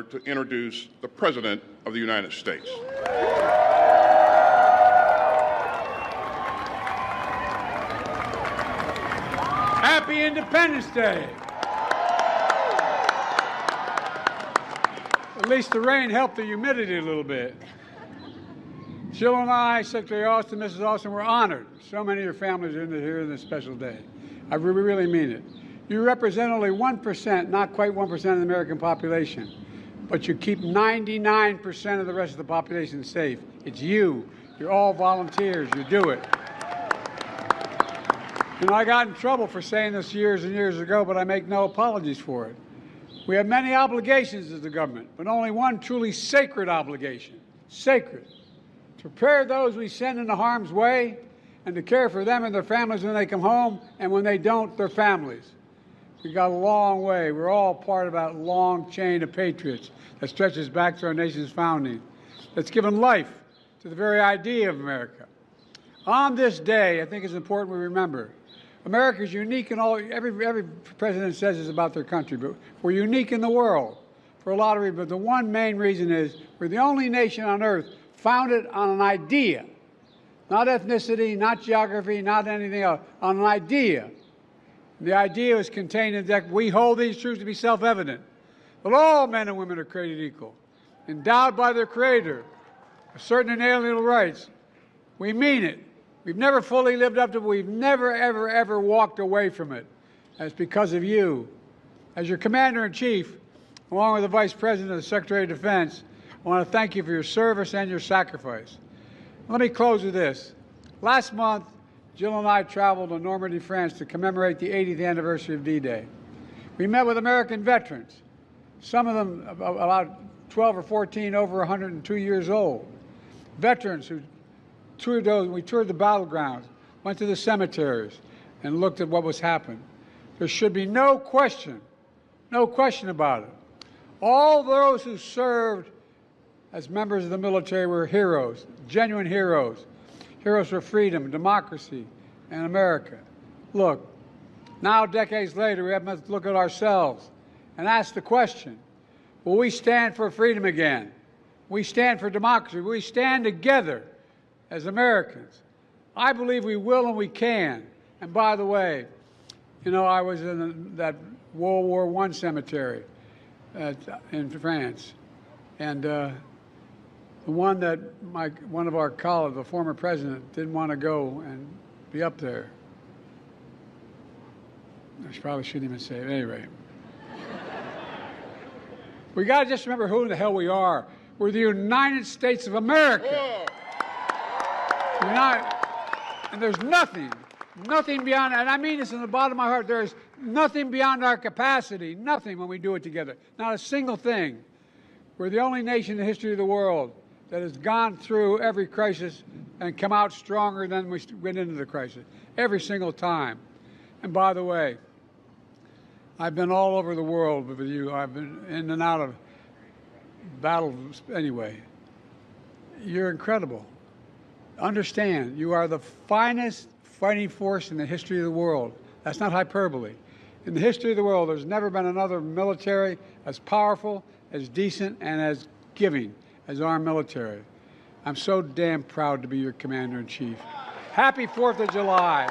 to introduce the President of the United States. Happy Independence Day! At least the rain helped the humidity a little bit. Jill and I, Secretary Austin, Mrs. Austin, were honored. So many of your families are here on this special day. I really mean it. You represent only 1%, not quite 1% of the American population, but you keep 99% of the rest of the population safe. It's you. You're all volunteers. You do it. You know, I got in trouble for saying this years and years ago, but I make no apologies for it. We have many obligations as the government, but only one truly sacred obligation, sacred, to prepare those we send into harm's way and to care for them and their families when they come home, and when they don't, their families. We got a long way. We're all part of that long chain of patriots that stretches back to our nation's founding, that's given life to the very idea of America. On this day, I think it's important we remember, America is unique in all, every president says this about their country, but we're unique in the world for a lot of reasons. But the one main reason is we're the only nation on earth founded on an idea, not ethnicity, not geography, not anything else, on an idea. The idea is contained in that we hold these truths to be self-evident, that all men and women are created equal, endowed by their Creator with certain inalienable rights. We mean it. We've never fully lived up to it. We've never, ever walked away from it. And it's because of you. As your Commander-in-Chief, along with the Vice President and the Secretary of Defense, I want to thank you for your service and your sacrifice. Let me close with this. Last month, Jill and I traveled to Normandy, France to commemorate the 80th anniversary of D-Day. We met with American veterans, some of them about 12 or 14, over 102 years old. Veterans who we toured the battlegrounds, went to the cemeteries, and looked at what was happening. There should be no question about it. All those who served as members of the military were heroes, genuine heroes, heroes for freedom, democracy, and America. Look, now decades later, we have to look at ourselves and ask the question, will we stand for freedom again? Will we stand for democracy? Will we stand together as Americans? I believe we will and we can. And by the way, you know, I was in that World War I cemetery in France, and the one that one of our colleagues, the former president, didn't want to go and be up there. I probably shouldn't even say it. Anyway, we got to just remember who the hell we are. We're the United States of America. Whoa. And there's nothing beyond, and I mean this in the bottom of my heart, there's nothing beyond our capacity, nothing when we do it together. Not a single thing. We're the only nation in the history of the world that has gone through every crisis and come out stronger than we went into the crisis, every single time. And by the way, I've been all over the world with you. I've been in and out of battles anyway. You're incredible. Understand, you are the finest fighting force in the history of the world. That's not hyperbole. In the history of the world, there's never been another military as powerful, as decent, and as giving as our military. I'm so damn proud to be your Commander-in-Chief. Happy 4th of July.